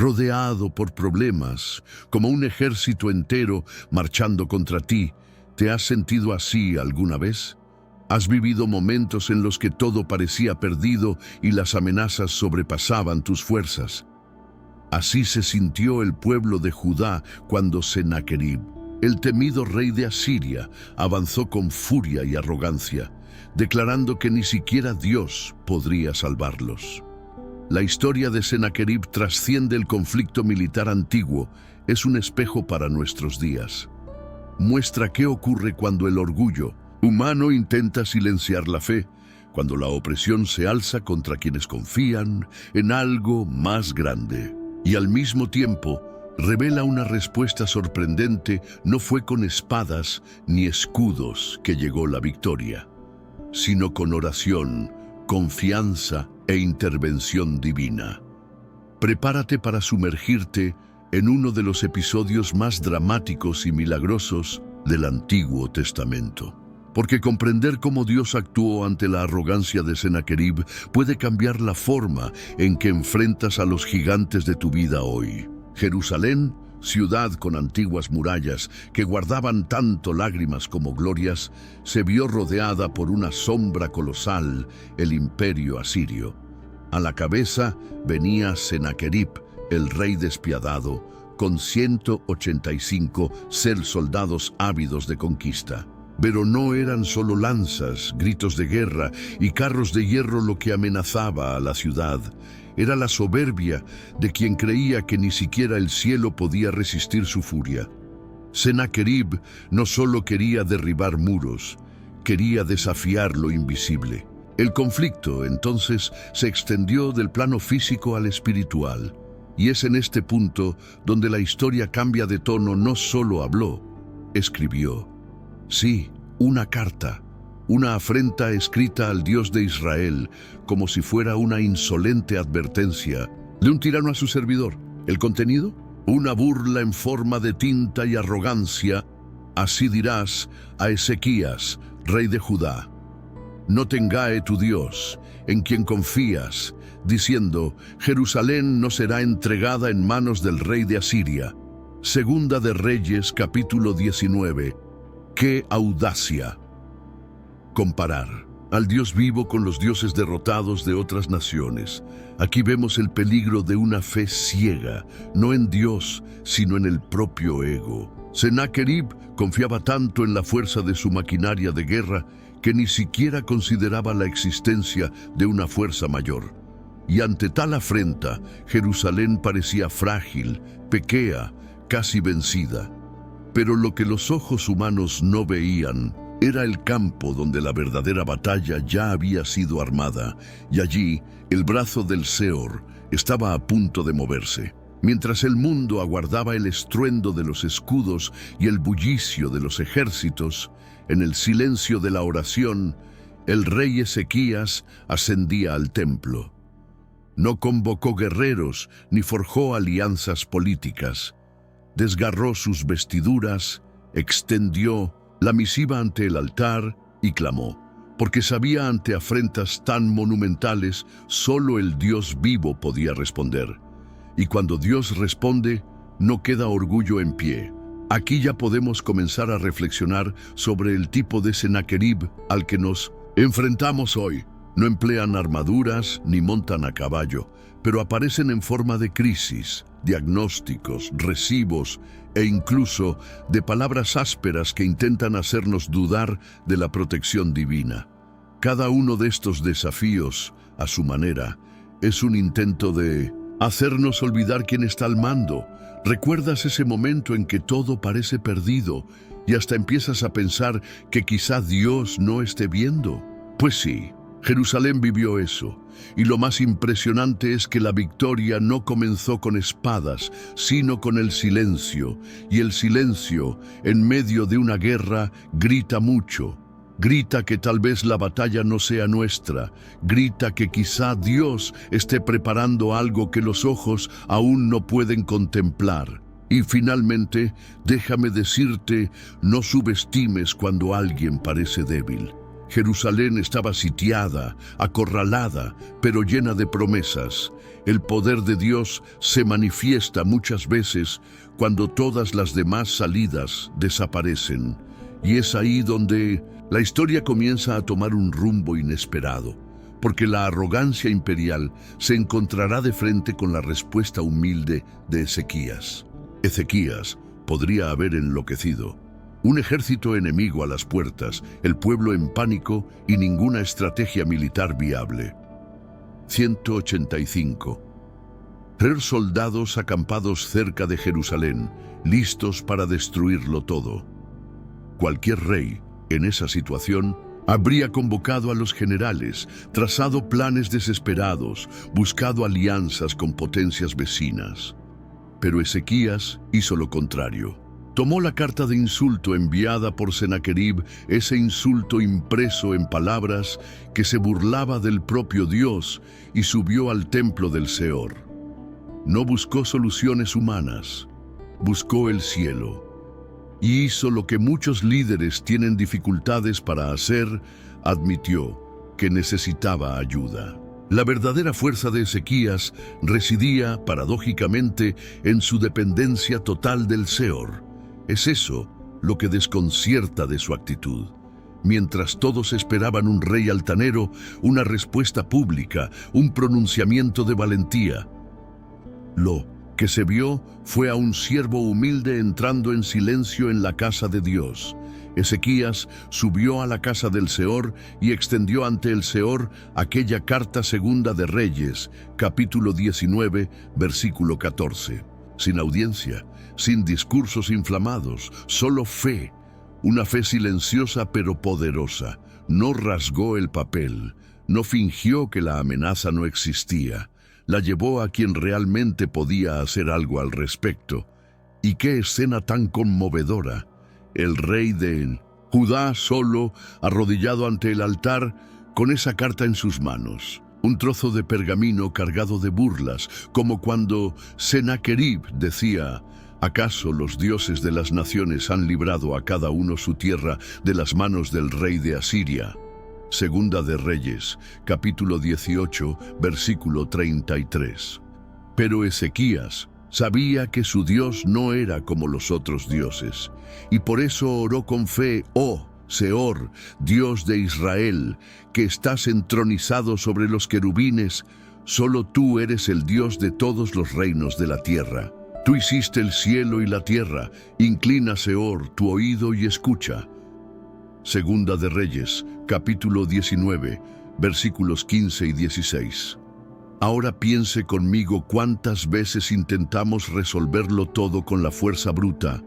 rodeado por problemas, como un ejército entero marchando contra ti. ¿Te has sentido así alguna vez? ¿Has vivido momentos en los que todo parecía perdido y las amenazas sobrepasaban tus fuerzas? Así se sintió el pueblo de Judá cuando Sennacherib, el temido rey de Asiria, avanzó con furia y arrogancia, declarando que ni siquiera Dios podría salvarlos. La historia de Sennacherib trasciende el conflicto militar antiguo, es un espejo para nuestros días. Muestra qué ocurre cuando el orgullo humano intenta silenciar la fe, cuando la opresión se alza contra quienes confían en algo más grande. Y al mismo tiempo, revela una respuesta sorprendente: no fue con espadas ni escudos que llegó la victoria, sino con oración, confianza e intervención divina. Prepárate para sumergirte en uno de los episodios más dramáticos y milagrosos del Antiguo Testamento. Porque comprender cómo Dios actuó ante la arrogancia de Sennacherib puede cambiar la forma en que enfrentas a los gigantes de tu vida hoy. Jerusalén, ciudad con antiguas murallas que guardaban tanto lágrimas como glorias, se vio rodeada por una sombra colosal, el imperio asirio. A la cabeza venía Sennacherib, el rey despiadado, con 185 soldados ávidos de conquista. Pero no eran solo lanzas, gritos de guerra y carros de hierro lo que amenazaba a la ciudad. Era la soberbia de quien creía que ni siquiera el cielo podía resistir su furia. Sennacherib no solo quería derribar muros, quería desafiar lo invisible. El conflicto, entonces, se extendió del plano físico al espiritual. Y es en este punto donde la historia cambia de tono. No solo habló, escribió. Sí, una carta, una afrenta escrita al Dios de Israel, como si fuera una insolente advertencia de un tirano a su servidor. ¿El contenido? Una burla en forma de tinta y arrogancia. Así dirás a Ezequías, rey de Judá: no te engañe tu Dios, en quien confías, diciendo: Jerusalén no será entregada en manos del rey de Asiria. Segunda de Reyes, capítulo 19. ¡Qué audacia! Comparar al Dios vivo con los dioses derrotados de otras naciones. Aquí vemos el peligro de una fe ciega, no en Dios, sino en el propio ego. Sennacherib confiaba tanto en la fuerza de su maquinaria de guerra que ni siquiera consideraba la existencia de una fuerza mayor. Y ante tal afrenta, Jerusalén parecía frágil, pequeña, casi vencida. Pero lo que los ojos humanos no veían era el campo donde la verdadera batalla ya había sido armada, y allí el brazo del Seor estaba a punto de moverse. Mientras el mundo aguardaba el estruendo de los escudos y el bullicio de los ejércitos, en el silencio de la oración, el rey Ezequías ascendía al templo. No convocó guerreros ni forjó alianzas políticas. Desgarró sus vestiduras, extendió la misiva ante el altar y clamó, porque sabía ante afrentas tan monumentales, solo el Dios vivo podía responder. Y cuando Dios responde, no queda orgullo en pie. Aquí ya podemos comenzar a reflexionar sobre el tipo de Sennacherib al que nos enfrentamos hoy. No emplean armaduras ni montan a caballo, pero aparecen en forma de crisis, diagnósticos, recibos e incluso de palabras ásperas que intentan hacernos dudar de la protección divina. Cada uno de estos desafíos, a su manera, es un intento de hacernos olvidar quién está al mando. ¿Recuerdas ese momento en que todo parece perdido y hasta empiezas a pensar que quizá Dios no esté viendo? Pues sí. Jerusalén vivió eso, y lo más impresionante es que la victoria no comenzó con espadas, sino con el silencio, y el silencio, en medio de una guerra, grita mucho. Grita que tal vez la batalla no sea nuestra, grita que quizá Dios esté preparando algo que los ojos aún no pueden contemplar. Y finalmente, déjame decirte, no subestimes cuando alguien parece débil. Jerusalén estaba sitiada, acorralada, pero llena de promesas. El poder de Dios se manifiesta muchas veces cuando todas las demás salidas desaparecen. Y es ahí donde la historia comienza a tomar un rumbo inesperado, porque la arrogancia imperial se encontrará de frente con la respuesta humilde de Ezequías. Ezequías podría haber enloquecido. Un ejército enemigo a las puertas, el pueblo en pánico y ninguna estrategia militar viable. 185. 3 soldados acampados cerca de Jerusalén, listos para destruirlo todo. Cualquier rey, en esa situación, habría convocado a los generales, trazado planes desesperados, buscado alianzas con potencias vecinas. Pero Ezequías hizo lo contrario. Tomó la carta de insulto enviada por Sennacherib, ese insulto impreso en palabras que se burlaba del propio Dios, y subió al templo del Seor. No buscó soluciones humanas, buscó el cielo. Y hizo lo que muchos líderes tienen dificultades para hacer, admitió que necesitaba ayuda. La verdadera fuerza de Ezequías residía, paradójicamente, en su dependencia total del Seor. Es eso lo que desconcierta de su actitud. Mientras todos esperaban un rey altanero, una respuesta pública, un pronunciamiento de valentía, lo que se vio fue a un siervo humilde entrando en silencio en la casa de Dios. Ezequías subió a la casa del Seor y extendió ante el Seor aquella carta segunda de Reyes, capítulo 19, versículo 14. Sin audiencia, sin discursos inflamados, solo fe, una fe silenciosa pero poderosa. No rasgó el papel, no fingió que la amenaza no existía. La llevó a quien realmente podía hacer algo al respecto. ¿Y qué escena tan conmovedora? El rey de Judá solo, arrodillado ante el altar, con esa carta en sus manos. Un trozo de pergamino cargado de burlas, como cuando Sennacherib decía: ¿acaso los dioses de las naciones han librado a cada uno su tierra de las manos del rey de Asiria? Segunda de Reyes, capítulo 18, versículo 33. Pero Ezequías sabía que su Dios no era como los otros dioses, y por eso oró con fe: «Oh Seor, Dios de Israel, que estás entronizado sobre los querubines, solo tú eres el Dios de todos los reinos de la tierra. Tú hiciste el cielo y la tierra, inclina, Seor, tu oído y escucha». Segunda de Reyes, capítulo 19, versículos 15 y 16. Ahora piense conmigo cuántas veces intentamos resolverlo todo con la fuerza bruta,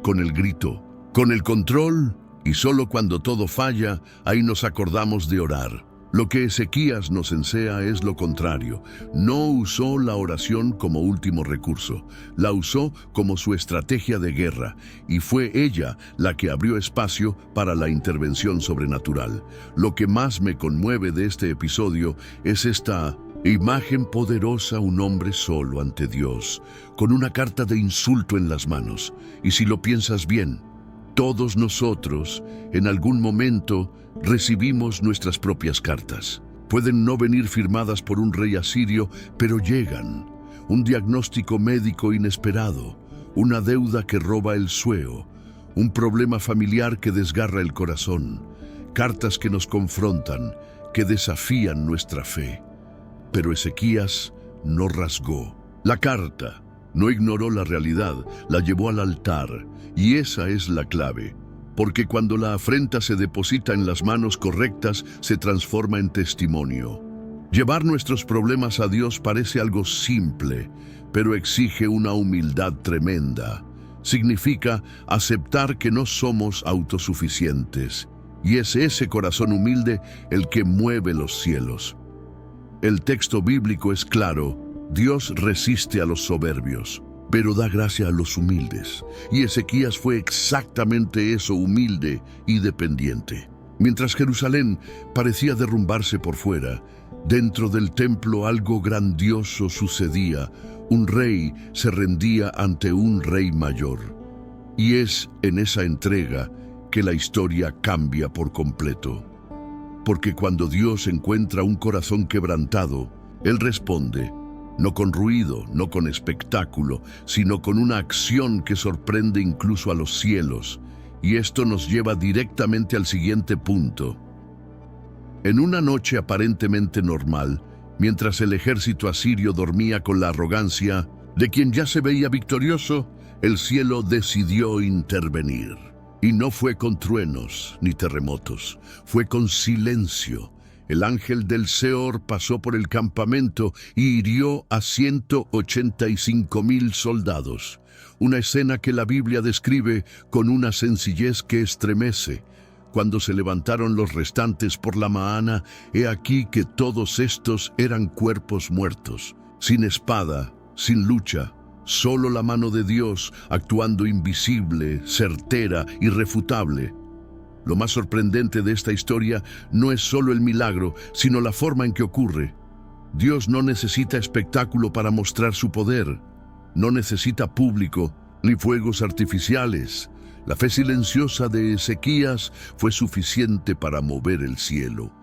con el grito, con el control, y solo cuando todo falla, ahí nos acordamos de orar. Lo que Ezequías nos enseña es lo contrario. No usó la oración como último recurso, la usó como su estrategia de guerra, y fue ella la que abrió espacio para la intervención sobrenatural. Lo que más me conmueve de este episodio es esta imagen poderosa, un hombre solo ante Dios, con una carta de insulto en las manos. Y si lo piensas bien, todos nosotros, en algún momento, recibimos nuestras propias cartas. Pueden no venir firmadas por un rey asirio, pero llegan. Un diagnóstico médico inesperado, una deuda que roba el sueño, un problema familiar que desgarra el corazón, cartas que nos confrontan, que desafían nuestra fe. Pero Ezequías no rasgó la carta, no ignoró la realidad, la llevó al altar, y esa es la clave. Porque cuando la afrenta se deposita en las manos correctas, se transforma en testimonio. Llevar nuestros problemas a Dios parece algo simple, pero exige una humildad tremenda. Significa aceptar que no somos autosuficientes, y es ese corazón humilde el que mueve los cielos. El texto bíblico es claro: Dios resiste a los soberbios, pero da gracia a los humildes. Y Ezequías fue exactamente eso, humilde y dependiente. Mientras Jerusalén parecía derrumbarse por fuera, dentro del templo algo grandioso sucedía. Un rey se rendía ante un rey mayor. Y es en esa entrega que la historia cambia por completo. porque cuando Dios encuentra un corazón quebrantado, Él responde, no con ruido, no con espectáculo, sino con una acción que sorprende incluso a los cielos. Y esto nos lleva directamente al siguiente punto. En una noche aparentemente normal, mientras el ejército asirio dormía con la arrogancia de quien ya se veía victorioso, el cielo decidió intervenir. Y no fue con truenos ni terremotos, fue con silencio. El ángel del Seor pasó por el campamento y hirió a 185,000 soldados. Una escena que la Biblia describe con una sencillez que estremece. Cuando se levantaron los restantes por la mañana, he aquí que todos estos eran cuerpos muertos, sin espada, sin lucha, solo la mano de Dios actuando invisible, certera, irrefutable. Lo más sorprendente de esta historia no es solo el milagro, sino la forma en que ocurre. Dios no necesita espectáculo para mostrar su poder. No necesita público ni fuegos artificiales. La fe silenciosa de Ezequías fue suficiente para mover el cielo.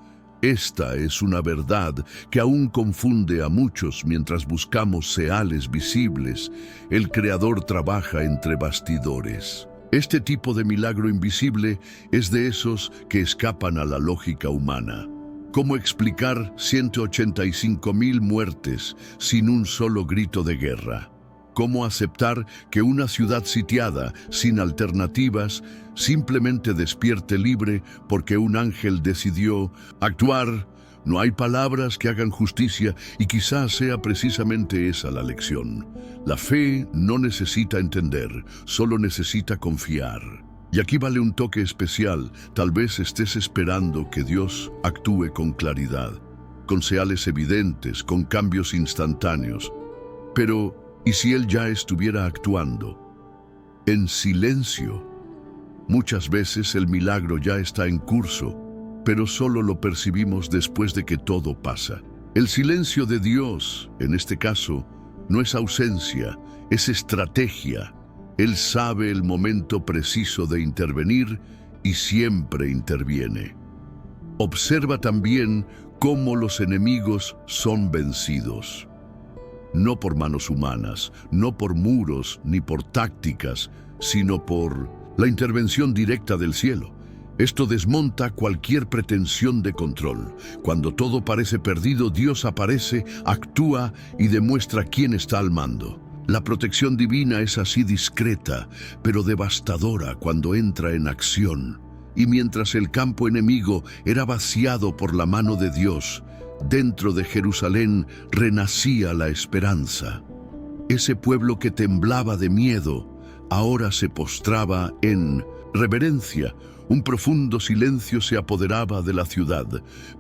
Esta es una verdad que aún confunde a muchos mientras buscamos señales visibles. El Creador trabaja entre bastidores. Este tipo de milagro invisible es de esos que escapan a la lógica humana. ¿Cómo explicar 185,000 muertes sin un solo grito de guerra? ¿Cómo aceptar que una ciudad sitiada, sin alternativas, simplemente despierte libre porque un ángel decidió actuar? No hay palabras que hagan justicia y quizás sea precisamente esa la lección. La fe no necesita entender, solo necesita confiar. Y aquí vale un toque especial. Tal vez estés esperando que Dios actúe con claridad, con señales evidentes, con cambios instantáneos. Pero ¿y si Él ya estuviera actuando? En silencio. Muchas veces el milagro ya está en curso, pero solo lo percibimos después de que todo pasa. El silencio de Dios, en este caso, no es ausencia, es estrategia. Él sabe el momento preciso de intervenir y siempre interviene. Observa también cómo los enemigos son vencidos. No por manos humanas, no por muros ni por tácticas, sino por la intervención directa del cielo. Esto desmonta cualquier pretensión de control. Cuando todo parece perdido, Dios aparece, actúa y demuestra quién está al mando. La protección divina es así discreta, pero devastadora cuando entra en acción. Y mientras el campo enemigo era vaciado por la mano de Dios, dentro de Jerusalén renacía la esperanza. Ese pueblo que temblaba de miedo, ahora se postraba en reverencia. Un profundo silencio se apoderaba de la ciudad,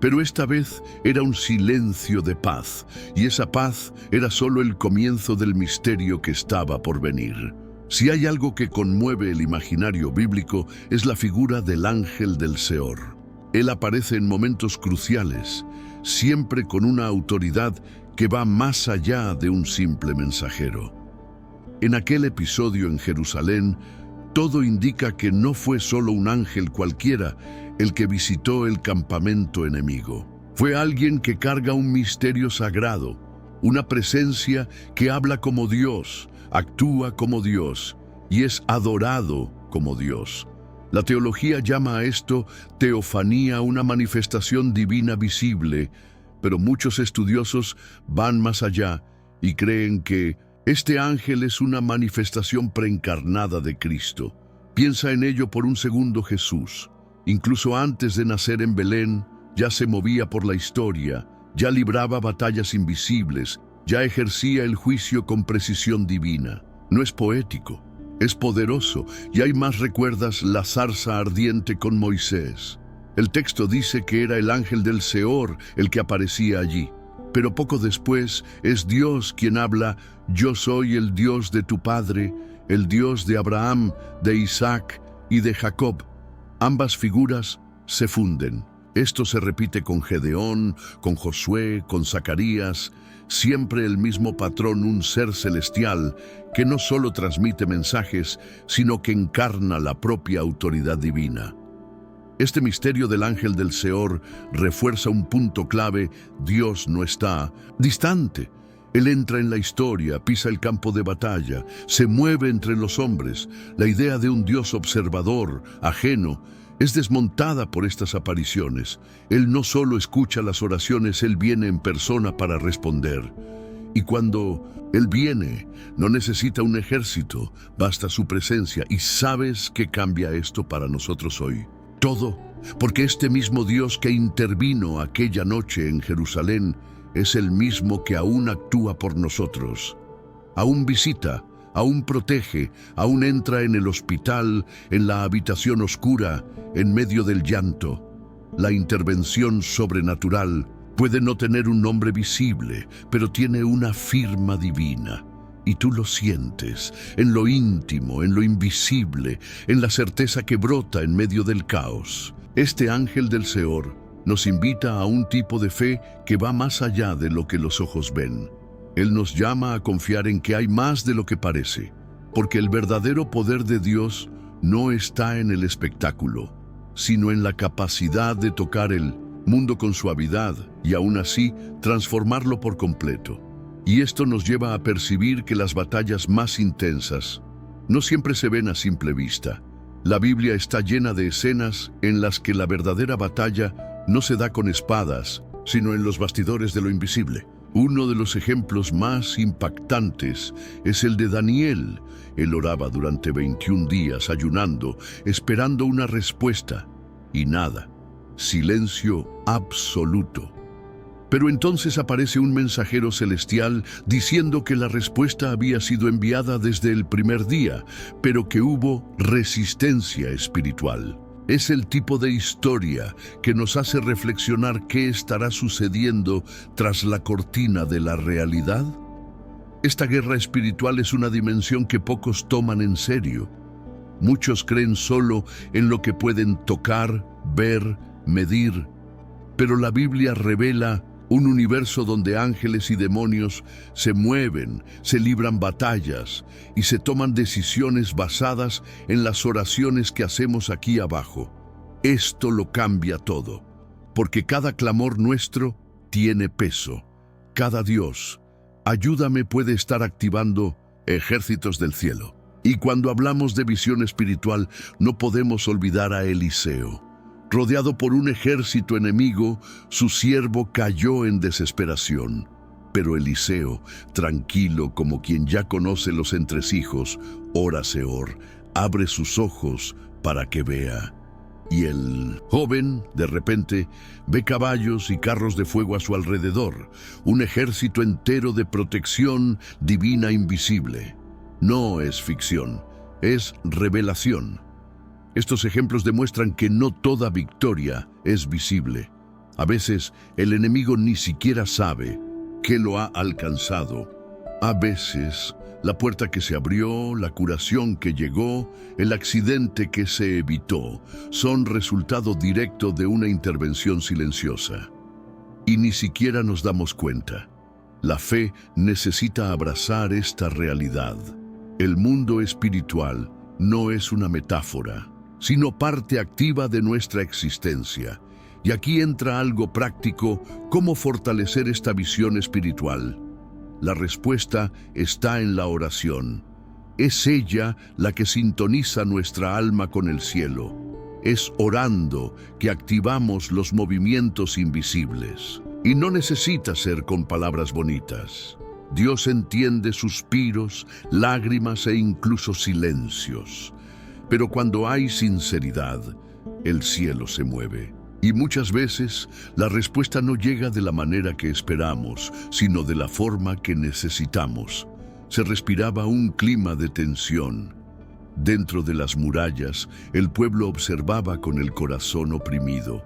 pero esta vez era un silencio de paz, y esa paz era solo el comienzo del misterio que estaba por venir. Si hay algo que conmueve el imaginario bíblico, es la figura del ángel del Seor. Él aparece en momentos cruciales, siempre con una autoridad que va más allá de un simple mensajero. En aquel episodio en Jerusalén, todo indica que no fue solo un ángel cualquiera el que visitó el campamento enemigo. Fue alguien que carga un misterio sagrado, una presencia que habla como Dios, actúa como Dios y es adorado como Dios. La teología llama a esto teofanía, una manifestación divina visible, pero muchos estudiosos van más allá y creen que este ángel es una manifestación preencarnada de Cristo. Piensa en ello por un segundo Jesús. Incluso antes de nacer en Belén, ya se movía por la historia, ya libraba batallas invisibles, ya ejercía el juicio con precisión divina. No es poético, es poderoso, y hay más. ¿Recuerdas la zarza ardiente con Moisés? El texto dice que era el ángel del Seor el que aparecía allí. Pero poco después es Dios quien habla: yo soy el Dios de tu padre, el Dios de Abraham, de Isaac y de Jacob. Ambas figuras se funden. Esto se repite con Gedeón, con Josué, con Zacarías. Siempre el mismo patrón, un ser celestial que no solo transmite mensajes, sino que encarna la propia autoridad divina. Este misterio del ángel del Seor refuerza un punto clave: Dios no está distante. Él entra en la historia, pisa el campo de batalla, se mueve entre los hombres. La idea de un Dios observador, ajeno, es desmontada por estas apariciones. Él no solo escucha las oraciones, Él viene en persona para responder. Y cuando Él viene, no necesita un ejército, basta su presencia. ¿Y sabes qué cambia esto para nosotros hoy? Todo, porque este mismo Dios que intervino aquella noche en Jerusalén es el mismo que aún actúa por nosotros. Aún visita, aún protege, aún entra en el hospital, en la habitación oscura, en medio del llanto. La intervención sobrenatural puede no tener un nombre visible, pero tiene una firma divina. Y tú lo sientes, en lo íntimo, en lo invisible, en la certeza que brota en medio del caos. Este ángel del Seor nos invita a un tipo de fe que va más allá de lo que los ojos ven. Él nos llama a confiar en que hay más de lo que parece, porque el verdadero poder de Dios no está en el espectáculo, sino en la capacidad de tocar el mundo con suavidad y aún así transformarlo por completo. Y esto nos lleva a percibir que las batallas más intensas no siempre se ven a simple vista. La Biblia está llena de escenas en las que la verdadera batalla no se da con espadas, sino en los bastidores de lo invisible. Uno de los ejemplos más impactantes es el de Daniel. Él oraba durante 21 días ayunando, esperando una respuesta, y nada. Silencio absoluto. Pero entonces aparece un mensajero celestial diciendo que la respuesta había sido enviada desde el primer día, pero que hubo resistencia espiritual. Es el tipo de historia que nos hace reflexionar qué estará sucediendo tras la cortina de la realidad. Esta guerra espiritual es una dimensión que pocos toman en serio. Muchos creen solo en lo que pueden tocar, ver, medir. Pero la Biblia revela un universo donde ángeles y demonios se mueven, se libran batallas y se toman decisiones basadas en las oraciones que hacemos aquí abajo. Esto lo cambia todo, porque cada clamor nuestro tiene peso. Cada Dios, ayúdame, puede estar activando ejércitos del cielo. Y cuando hablamos de visión espiritual, no podemos olvidar a Eliseo. Rodeado por un ejército enemigo, su siervo cayó en desesperación. Pero Eliseo, tranquilo como quien ya conoce los entresijos, ora Seor, abre sus ojos para que vea. Y el joven, de repente, ve caballos y carros de fuego a su alrededor, un ejército entero de protección divina invisible. No es ficción, es revelación. Estos ejemplos demuestran que no toda victoria es visible. A veces el enemigo ni siquiera sabe que lo ha alcanzado. A veces la puerta que se abrió, la curación que llegó, el accidente que se evitó, son resultado directo de una intervención silenciosa. Y ni siquiera nos damos cuenta. La fe necesita abrazar esta realidad. El mundo espiritual no es una metáfora, sino parte activa de nuestra existencia. Y aquí entra algo práctico: ¿cómo fortalecer esta visión espiritual? La respuesta está en la oración. Es ella la que sintoniza nuestra alma con el cielo. Es orando que activamos los movimientos invisibles. Y no necesita ser con palabras bonitas. Dios entiende suspiros, lágrimas e incluso silencios. Pero cuando hay sinceridad, el cielo se mueve. Y muchas veces la respuesta no llega de la manera que esperamos, sino de la forma que necesitamos. Se respiraba un clima de tensión. Dentro de las murallas, el pueblo observaba con el corazón oprimido.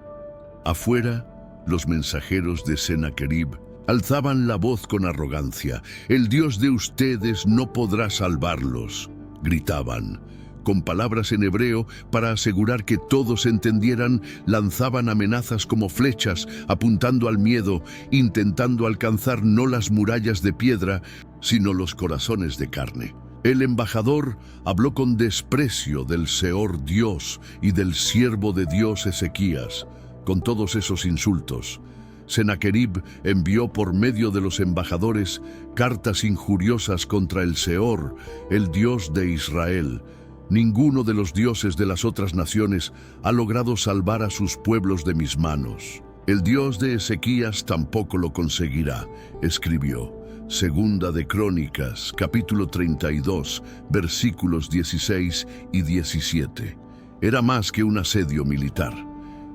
Afuera, los mensajeros de Sennacherib alzaban la voz con arrogancia. «El Dios de ustedes no podrá salvarlos», gritaban. Con palabras en hebreo, para asegurar que todos entendieran, lanzaban amenazas como flechas, apuntando al miedo, intentando alcanzar no las murallas de piedra, sino los corazones de carne. El embajador habló con desprecio del Seor Dios y del siervo de Dios Ezequías. Con todos esos insultos, Sennacherib envió por medio de los embajadores cartas injuriosas contra el Seor, el Dios de Israel. Ninguno de los dioses de las otras naciones ha logrado salvar a sus pueblos de mis manos. El Dios de Ezequías tampoco lo conseguirá, escribió. Segunda de Crónicas, capítulo 32, versículos 16 y 17. Era más que un asedio militar.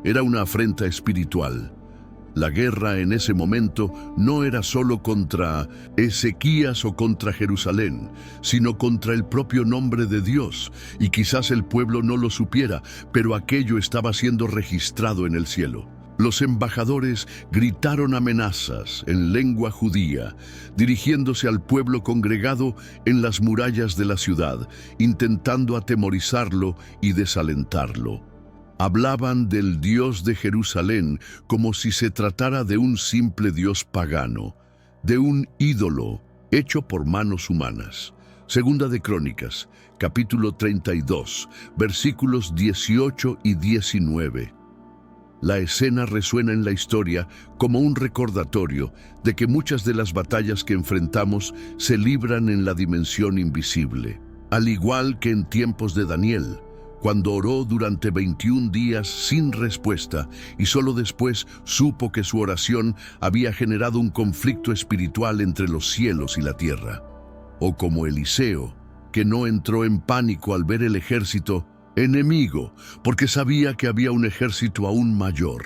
Era una afrenta espiritual. La guerra en ese momento no era solo contra Ezequías o contra Jerusalén, sino contra el propio nombre de Dios, y quizás el pueblo no lo supiera, pero aquello estaba siendo registrado en el cielo. Los embajadores gritaron amenazas en lengua judía, dirigiéndose al pueblo congregado en las murallas de la ciudad, intentando atemorizarlo y desalentarlo. Hablaban del Dios de Jerusalén como si se tratara de un simple Dios pagano, de un ídolo hecho por manos humanas. Segunda de Crónicas, capítulo 32, versículos 18 y 19. La escena resuena en la historia como un recordatorio de que muchas de las batallas que enfrentamos se libran en la dimensión invisible. Al igual que en tiempos de Daniel, cuando oró durante 21 días sin respuesta y solo después supo que su oración había generado un conflicto espiritual entre los cielos y la tierra. O como Eliseo, que no entró en pánico al ver el ejército enemigo, porque sabía que había un ejército aún mayor,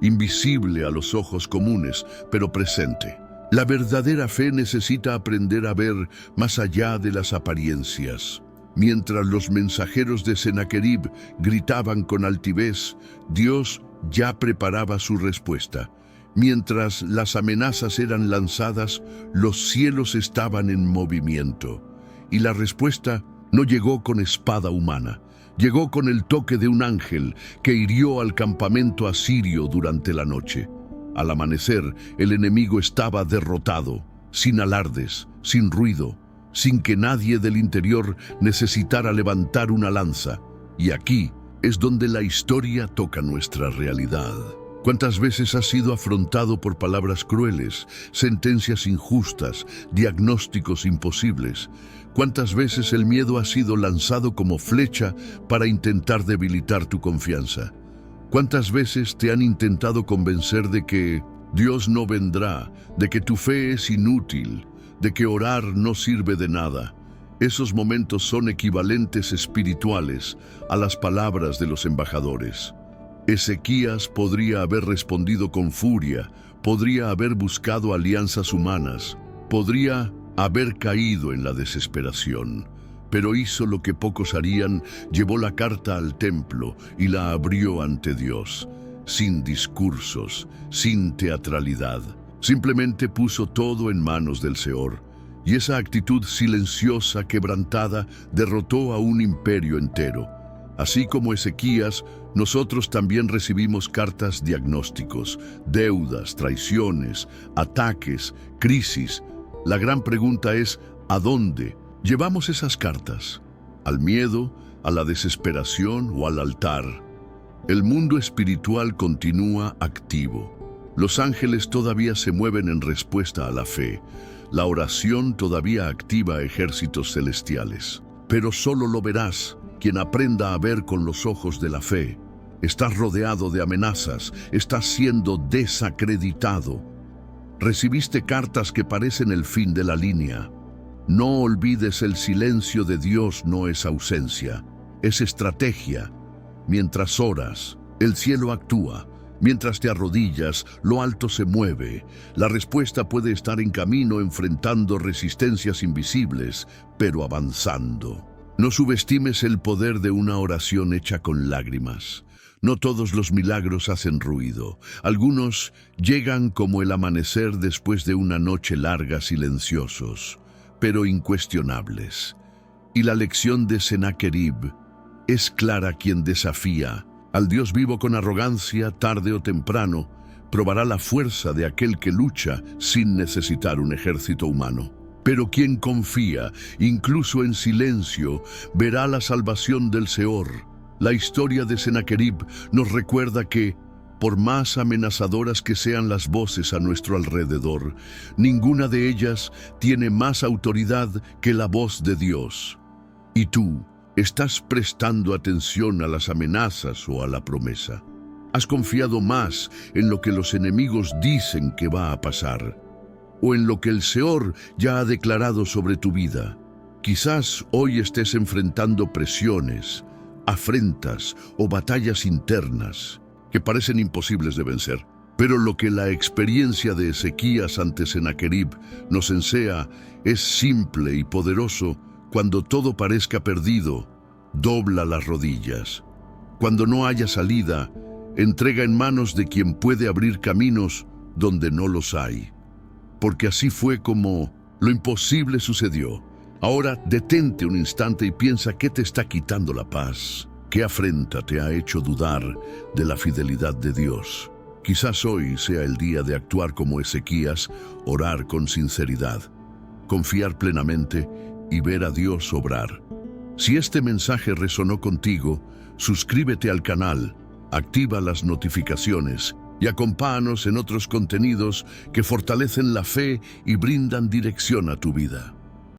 invisible a los ojos comunes, pero presente. La verdadera fe necesita aprender a ver más allá de las apariencias. Mientras los mensajeros de Sennacherib gritaban con altivez, Dios ya preparaba su respuesta. Mientras las amenazas eran lanzadas, los cielos estaban en movimiento. Y la respuesta no llegó con espada humana. Llegó con el toque de un ángel que hirió al campamento asirio durante la noche. Al amanecer, el enemigo estaba derrotado, sin alardes, sin ruido, sin que nadie del interior necesitara levantar una lanza. Y aquí es donde la historia toca nuestra realidad. ¿Cuántas veces has sido afrontado por palabras crueles, sentencias injustas, diagnósticos imposibles? ¿Cuántas veces el miedo ha sido lanzado como flecha para intentar debilitar tu confianza? ¿Cuántas veces te han intentado convencer de que Dios no vendrá, de que tu fe es inútil, de que orar no sirve de nada? Esos momentos son equivalentes espirituales a las palabras de los embajadores. Ezequías podría haber respondido con furia, podría haber buscado alianzas humanas, podría haber caído en la desesperación, pero hizo lo que pocos harían: llevó la carta al templo y la abrió ante Dios, sin discursos, sin teatralidad. Simplemente puso todo en manos del Seor, y esa actitud silenciosa, quebrantada, derrotó a un imperio entero. Así como Ezequías, nosotros también recibimos cartas diagnósticos, deudas, traiciones, ataques, crisis. La gran pregunta es, ¿a dónde llevamos esas cartas? ¿Al miedo, a la desesperación o al altar? El mundo espiritual continúa activo. Los ángeles todavía se mueven en respuesta a la fe. La oración todavía activa ejércitos celestiales. Pero solo lo verás quien aprenda a ver con los ojos de la fe. Estás rodeado de amenazas, estás siendo desacreditado. Recibiste cartas que parecen el fin de la línea. No olvides, el silencio de Dios no es ausencia, es estrategia. Mientras oras, el cielo actúa. Mientras te arrodillas, lo alto se mueve. La respuesta puede estar en camino, enfrentando resistencias invisibles, pero avanzando. No subestimes el poder de una oración hecha con lágrimas. No todos los milagros hacen ruido. Algunos llegan como el amanecer después de una noche larga, silenciosos, pero incuestionables. Y la lección de Sennacherib es clara: quien desafía al Dios vivo con arrogancia, tarde o temprano, probará la fuerza de aquel que lucha sin necesitar un ejército humano. Pero quien confía, incluso en silencio, verá la salvación del Seor. La historia de Sennacherib nos recuerda que, por más amenazadoras que sean las voces a nuestro alrededor, ninguna de ellas tiene más autoridad que la voz de Dios. ¿Y tú, estás prestando atención a las amenazas o a la promesa? ¿Has confiado más en lo que los enemigos dicen que va a pasar, o en lo que el Seor ya ha declarado sobre tu vida? Quizás hoy estés enfrentando presiones, afrentas o batallas internas que parecen imposibles de vencer. Pero lo que la experiencia de Ezequías ante Sennacherib nos enseña es simple y poderoso. Cuando todo parezca perdido, dobla las rodillas. Cuando no haya salida, entrega en manos de quien puede abrir caminos donde no los hay. Porque así fue como lo imposible sucedió. Ahora detente un instante y piensa qué te está quitando la paz. ¿Qué afrenta te ha hecho dudar de la fidelidad de Dios? Quizás hoy sea el día de actuar como Ezequías, orar con sinceridad, confiar plenamente y ver a Dios obrar. Si este mensaje resonó contigo, suscríbete al canal, activa las notificaciones y acompáñanos en otros contenidos que fortalecen la fe y brindan dirección a tu vida.